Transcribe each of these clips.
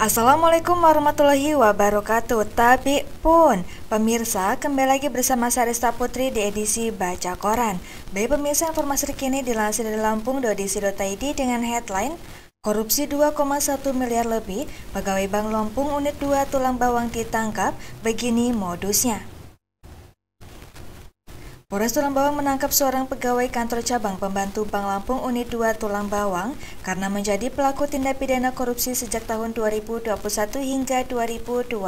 Assalamualaikum warahmatullahi wabarakatuh. Tapi pun, pemirsa, kembali lagi bersama saya Rista Putri di edisi Baca Koran. Baik pemirsa, informasi terkini dilansir dari Lampung.co.id dengan headline Korupsi 2,1 miliar lebih, pegawai Bank Lampung Unit 2 Tulang Bawang ditangkap, begini modusnya. Polres Tulang Bawang menangkap seorang pegawai kantor cabang pembantu Bank Lampung Unit 2 Tulang Bawang karena menjadi pelaku tindak pidana korupsi sejak tahun 2021 hingga 2023.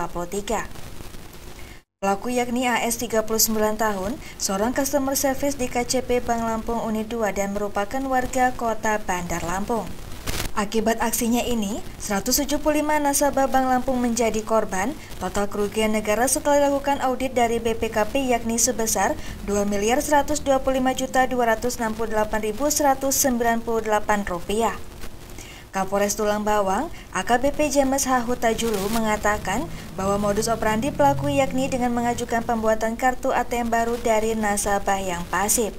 Pelaku yakni AS 39 tahun, seorang customer service di KCP Bank Lampung Unit 2 dan merupakan warga kota Bandar Lampung. Akibat aksinya ini, 175 nasabah Bank Lampung menjadi korban. Total kerugian negara setelah dilakukan audit dari BPKP yakni sebesar Rp2.125.268.198. Kapolres Tulang Bawang, AKBP James H. Hutajulu mengatakan bahwa modus operandi pelaku yakni dengan mengajukan pembuatan kartu ATM baru dari nasabah yang pasif.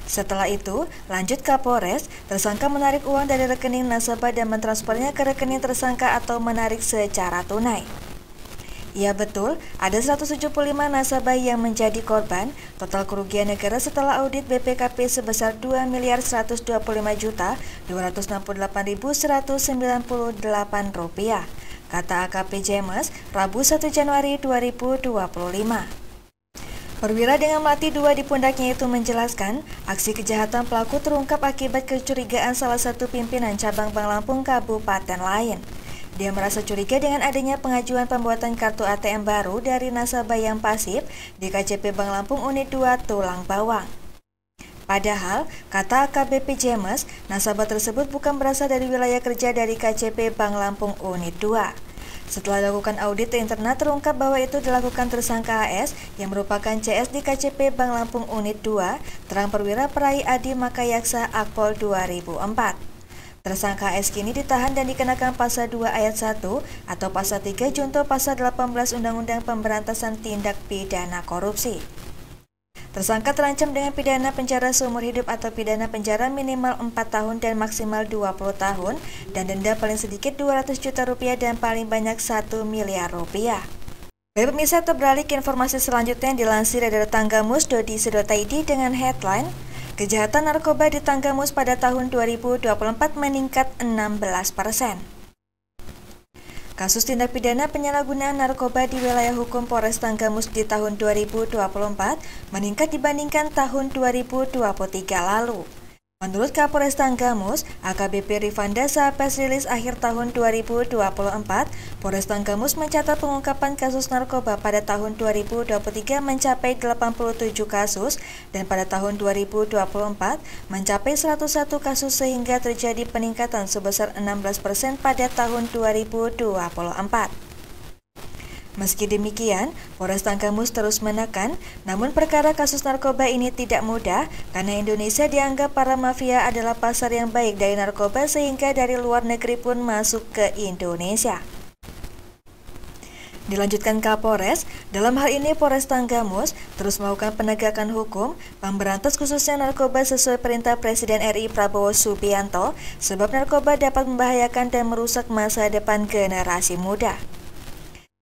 Setelah itu, lanjut Kapolres, tersangka menarik uang dari rekening nasabah dan mentransfernya ke rekening tersangka atau menarik secara tunai. Ya betul, ada 175 nasabah yang menjadi korban. Total kerugian negara setelah audit BPKP sebesar Rp2.128.198, kata AKP James, Rabu 1 Januari 2025. Perwira dengan melati 2 di pundaknya itu menjelaskan, aksi kejahatan pelaku terungkap akibat kecurigaan salah satu pimpinan cabang Bank Lampung kabupaten lain. Dia merasa curiga dengan adanya pengajuan pembuatan kartu ATM baru dari nasabah yang pasif di KCP Bank Lampung Unit 2 Tulang Bawang. Padahal, kata AKBP James, nasabah tersebut bukan berasal dari wilayah kerja dari KCP Bank Lampung Unit 2. Setelah dilakukan audit internal, terungkap bahwa itu dilakukan tersangka AS yang merupakan CS di KCP Bank Lampung Unit 2, terang Perwira Prai Adi Makayaksa Akpol 2004. Tersangka AS kini ditahan dan dikenakan pasal 2 ayat 1 atau pasal 3 junto pasal 18 Undang-Undang Pemberantasan Tindak Pidana Korupsi. Tersangka terancam dengan pidana penjara seumur hidup atau pidana penjara minimal 4 tahun dan maksimal 20 tahun dan denda paling sedikit Rp200 juta dan paling banyak Rp1 miliar. Baik pemirsa, beralih ke informasi selanjutnya yang dilansir dari tanggamus.co.id dengan headline Kejahatan narkoba di Tanggamus pada tahun 2024 meningkat 16%. Kasus tindak pidana penyalahgunaan narkoba di wilayah hukum Polres Tanggamus di tahun 2024 meningkat dibandingkan tahun 2023 lalu. Menurut Kapolres Tanggamus, AKBP Rifanda saat press rilis akhir tahun 2024, Polres Tanggamus mencatat pengungkapan kasus narkoba pada tahun 2023 mencapai 87 kasus dan pada tahun 2024 mencapai 101 kasus sehingga terjadi peningkatan sebesar 16% pada tahun 2024. Meski demikian, Polres Tanggamus terus menekan, namun perkara kasus narkoba ini tidak mudah karena Indonesia dianggap para mafia adalah pasar yang baik dari narkoba sehingga dari luar negeri pun masuk ke Indonesia. Dilanjutkan Kapolres, dalam hal ini Polres Tanggamus terus melakukan penegakan hukum, pemberantas khususnya narkoba sesuai perintah Presiden RI Prabowo Subianto, sebab narkoba dapat membahayakan dan merusak masa depan generasi muda.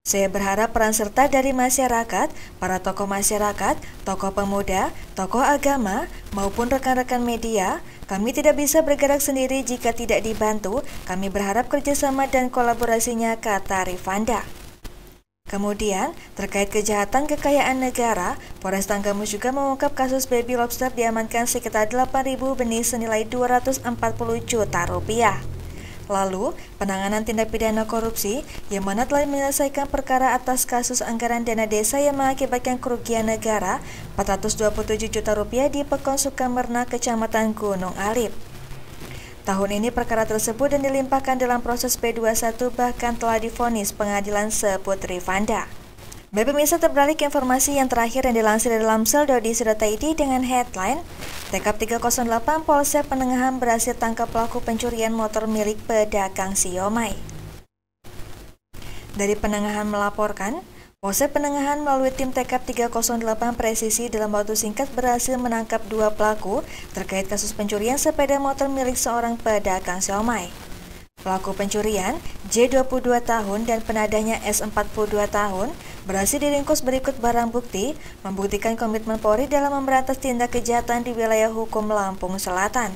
Saya berharap peran serta dari masyarakat, para tokoh masyarakat, tokoh pemuda, tokoh agama, maupun rekan-rekan media. Kami tidak bisa bergerak sendiri jika tidak dibantu. Kami berharap kerjasama dan kolaborasinya, kata Rifanda. Kemudian, terkait kejahatan kekayaan negara, Polres Tanggamus juga mengungkap kasus baby lobster diamankan sekitar 8.000 benih senilai Rp240 juta. Lalu, penanganan tindak pidana korupsi yang mana telah menyelesaikan perkara atas kasus anggaran dana desa yang mengakibatkan kerugian negara Rp427 juta di Pekon Sukamerna, Kecamatan Gunung Alif. Tahun ini perkara tersebut dan dilimpahkan dalam proses P21 bahkan telah divonis pengadilan, sebut Rifanda. Baik pemirsa, beralih ke informasi yang terakhir yang dilansir dari lamsel.co.id dengan headline TKP 308 Polsek Penengahan berhasil tangkap pelaku pencurian motor milik pedagang siomay. Dari Penengahan melaporkan, Polsek Penengahan melalui tim TKP 308 Presisi dalam waktu singkat berhasil menangkap 2 pelaku terkait kasus pencurian sepeda motor milik seorang pedagang siomay. Pelaku pencurian, J 22 tahun dan penadahnya S 42 tahun, berhasil diringkus berikut barang bukti, membuktikan komitmen Polri dalam memberantas tindak kejahatan di wilayah hukum Lampung Selatan.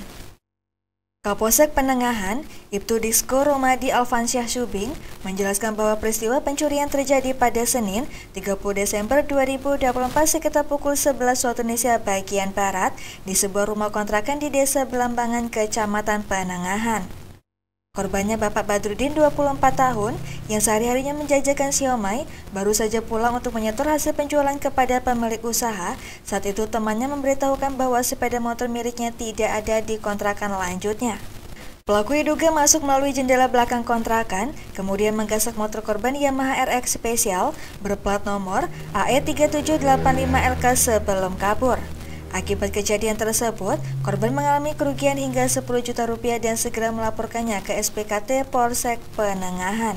Kapolsek Penengahan, Ibtu Disko Romadi Alfansyah Subing, menjelaskan bahwa peristiwa pencurian terjadi pada Senin, 30 Desember 2024 sekitar pukul 11 waktu Indonesia bagian Barat di sebuah rumah kontrakan di Desa Belambangan, Kecamatan Penengahan. Korbannya Bapak Badrudin, 24 tahun, yang sehari-harinya menjajakan siomay, baru saja pulang untuk menyetor hasil penjualan kepada pemilik usaha. Saat itu temannya memberitahukan bahwa sepeda motor miliknya tidak ada di kontrakan lanjutnya. Pelaku diduga masuk melalui jendela belakang kontrakan, kemudian menggasak motor korban Yamaha RX Spesial berplat nomor AE3785LK sebelum kabur. Akibat kejadian tersebut, korban mengalami kerugian hingga 10 juta rupiah dan segera melaporkannya ke SPKT Polsek Penengahan.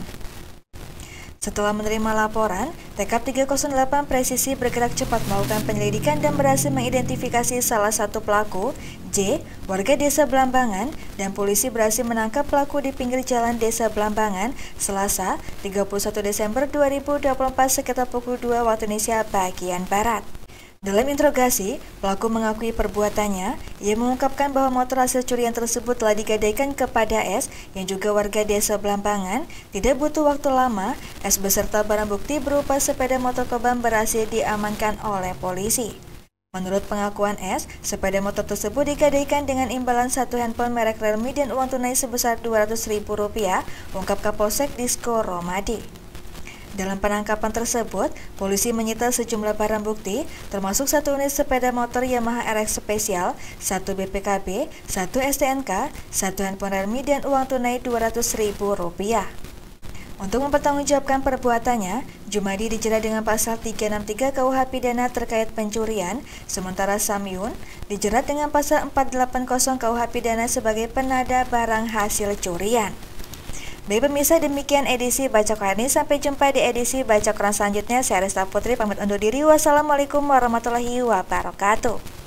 Setelah menerima laporan, TK 308 Presisi bergerak cepat melakukan penyelidikan dan berhasil mengidentifikasi salah satu pelaku, J, warga Desa Belambangan, dan polisi berhasil menangkap pelaku di pinggir jalan Desa Belambangan, Selasa, 31 Desember 2024 sekitar pukul 2 waktu Indonesia bagian Barat. Dalam interogasi, pelaku mengakui perbuatannya. Ia mengungkapkan bahwa motor hasil curian tersebut telah digadaikan kepada S, yang juga warga Desa Belambangan. Tidak butuh waktu lama, S beserta barang bukti berupa sepeda motor korban berhasil diamankan oleh polisi. Menurut pengakuan S, sepeda motor tersebut digadaikan dengan imbalan satu handphone merek Realme dan uang tunai sebesar Rp200.000, ungkap Kapolsek Disko Romadi. Dalam penangkapan tersebut, polisi menyita sejumlah barang bukti, termasuk satu unit sepeda motor Yamaha RX Spesial, satu BPKB, satu STNK, satu handphone Realme dan uang tunai Rp200.000. Untuk mempertanggungjawabkan perbuatannya, Jumadi dijerat dengan pasal 363 KUH Pidana terkait pencurian, sementara Samyun dijerat dengan pasal 480 KUH Pidana sebagai penada barang hasil curian. Baik pemirsa, demikian edisi Baca Koran ini. Sampai jumpa di edisi Baca Koran selanjutnya. Saya Resta Putri pamit undur diri. Wassalamualaikum warahmatullahi wabarakatuh.